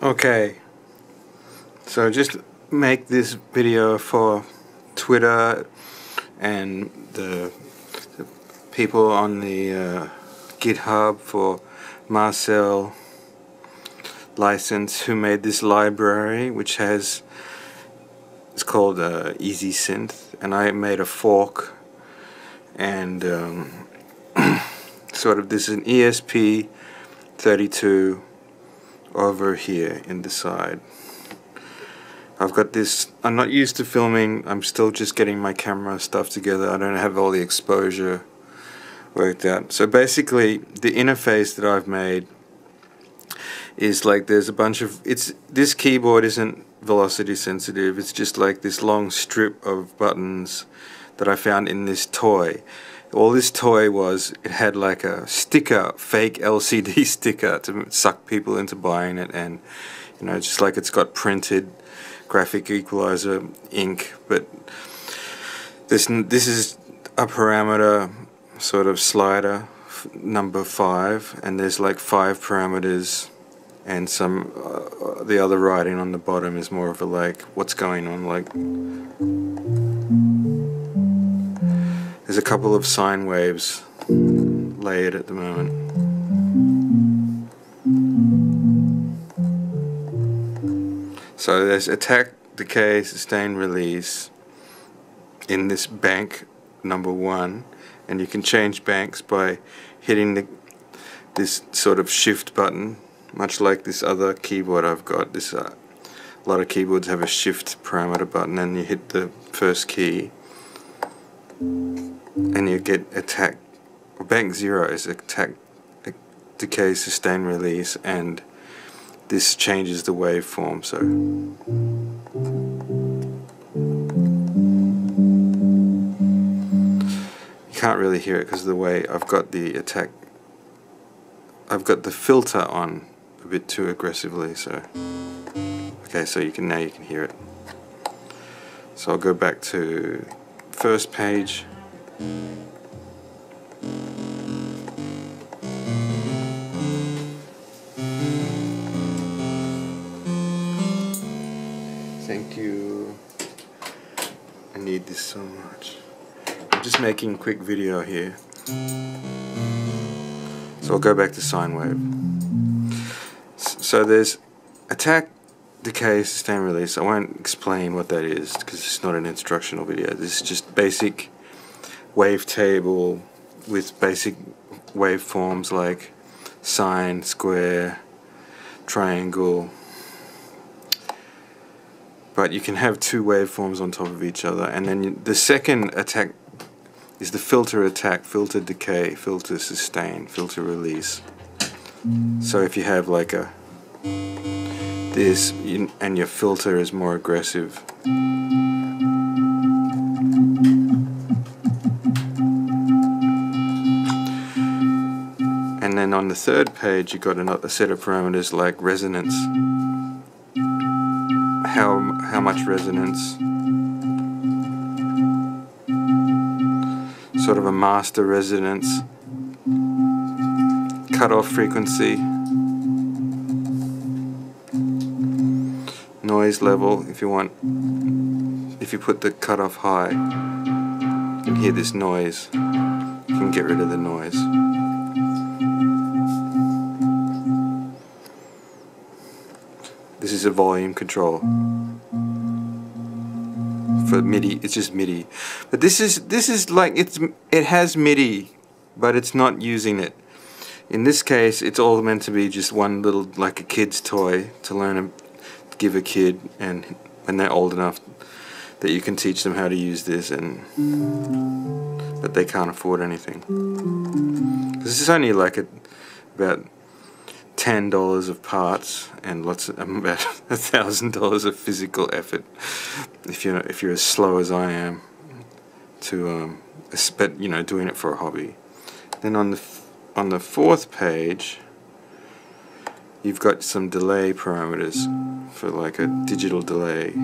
Okay, so just make this video for Twitter and the people on the GitHub for Marcel license who made this library, which it's called Easy Synth, and I made a fork and sort of this is an ESP32 over here in the side. I've got this, I'm not used to filming, I'm still just getting my camera stuff together, I don't have all the exposure worked out. So basically the interface that I've made is like there's a bunch of, this keyboard isn't velocity sensitive, it's just like this long strip of buttons that I found in this toy. All this toy was, it had like a sticker, fake LCD sticker to suck people into buying it, and you know, just like it's got printed graphic equalizer ink, but this is a parameter sort of slider number 5, and there's like 5 parameters, and some the other writing on the bottom is more of a like what's going on, like there's a couple of sine waves layered at the moment. So there's attack, decay, sustain, release in this bank number 1, and you can change banks by hitting this sort of shift button, much like this other keyboard I've got. This a lot of keyboards have a shift parameter button, and you hit the first key and you get attack. Bank 0 is attack, decay, sustain, release, and this changes the waveform. So you can't really hear it because of the way I've got the attack. I've got the filter on a bit too aggressively. So okay, so now you can hear it. So I'll go back to first page. Thank you. I need this so much. I'm just making a quick video here. So I'll go back to sine wave. So there's attack, decay, sustain, release. I won't explain what that is because it's not an instructional video. This is just basic wavetable with basic waveforms like sine, square, triangle. But you can have 2 waveforms on top of each other, and then the second attack is the filter attack, filter decay, filter sustain, filter release. So if you have like this, and your filter is more aggressive, and then on the third page you got a set of parameters like resonance. How much resonance, sort of a master resonance, cutoff frequency, noise level. If you put the cutoff high, you can hear this noise. You can get rid of the noise. This is a volume control. For MIDI, it's just MIDI. But this is like it has MIDI, but it's not using it. In this case, it's all meant to be just one little, like a kid's toy to learn to give a kid, and when they're old enough that you can teach them how to use this, but they can't afford anything. This is only like about $10 of parts and about $1,000 of physical effort if you're as slow as I am to but you know, doing it for a hobby. Then on the fourth page you've got some delay parameters for like a digital delay.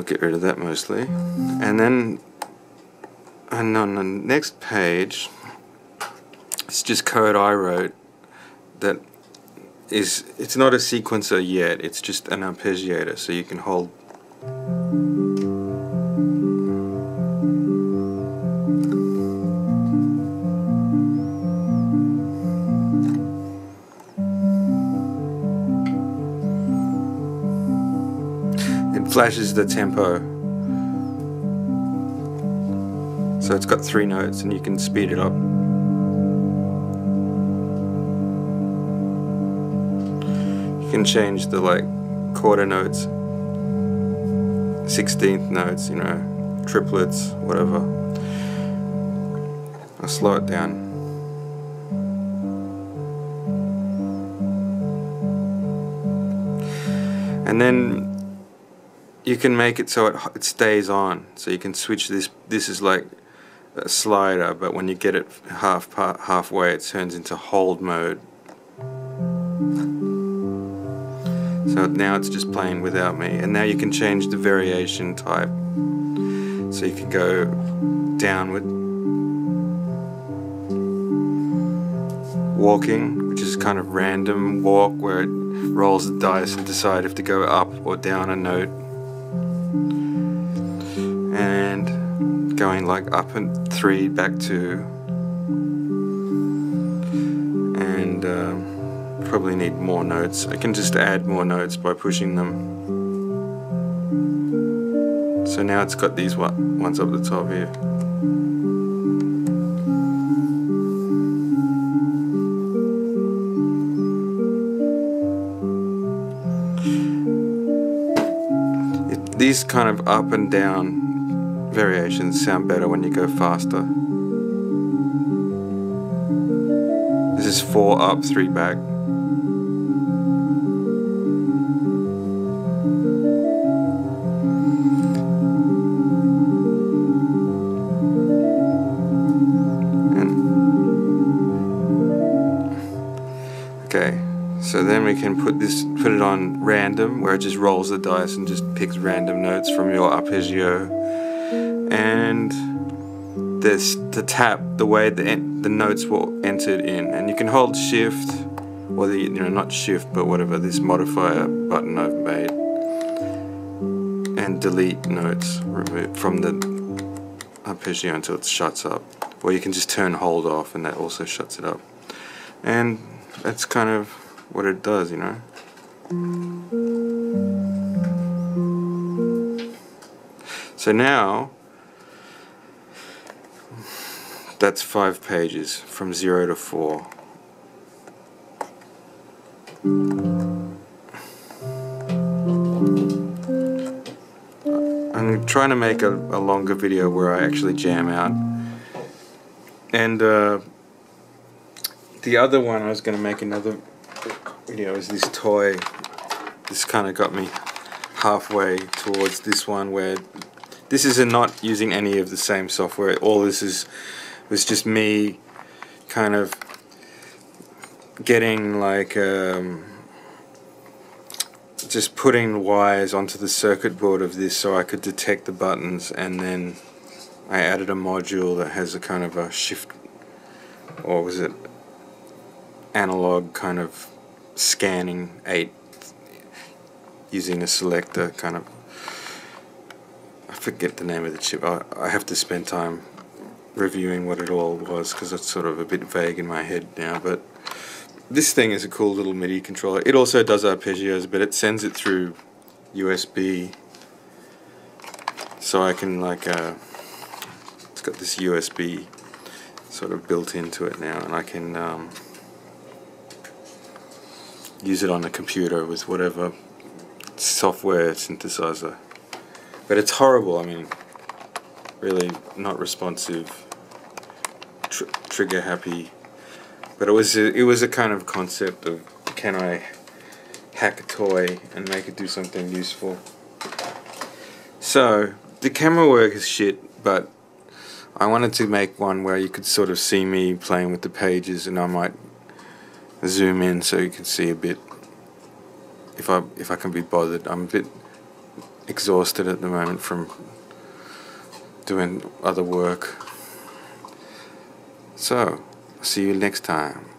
get rid of that mostly. And then on the next page, it's just code I wrote that is, it's not a sequencer yet, it's just an arpeggiator, so you can hold. It flashes the tempo. So it's got 3 notes and you can speed it up. You can change the quarter notes, 16th notes, you know, triplets, whatever. I'll slow it down. And then you can make it so it stays on. So you can switch this. This is like a slider, but when you get it halfway, it turns into hold mode. So now it's just playing without me, and now you can change the variation type. So you can go downward, walking, which is kind of random walk where it rolls the dice and decide if to go up or down a note, and going like up and 3, back 2, and probably need more notes. I can just add more notes by pushing them. So now it's got these ones up the top here. These kind of up and down variations sound better when you go faster. This is 4 up, 3 back. Okay, so then we can put it on random, where it just rolls the dice and just picks random notes from your arpeggio. And there's the tap, the way the notes were entered in, and you can hold shift, or the, you know, not shift, but whatever, this modifier button I've made, and delete notes, remove from the arpeggio until it shuts up. Or you can just turn hold off, and that also shuts it up. And that's kind of what it does, you know. So now that's 5 pages from 0 to 4. I'm trying to make a longer video where I actually jam out. And the other one I was going to make another video is this toy. This kind of got me halfway towards this one, where this is not using any of the same software. All this was just me kind of getting just putting wires onto the circuit board of this so I could detect the buttons, and then I added a module that has a kind of a shift, or was it analogue kind of scanning 8 using a selector kind of. I forget the name of the chip. I have to spend time reviewing what it all was, because it's sort of a bit vague in my head now. But this thing is a cool little MIDI controller. It also does arpeggios, but it sends it through USB, so I can it's got this USB sort of built into it now, and I can use it on a computer with whatever software synthesizer. But it's horrible. I mean, really not responsive, trigger happy. But it was a kind of concept of, can I hack a toy and make it do something useful? So the camera work is shit, but I wanted to make one where you could sort of see me playing with the pages, and I might zoom in so you can see a bit, if I can be bothered. I'm a bit exhausted at the moment from doing other work. So, see you next time.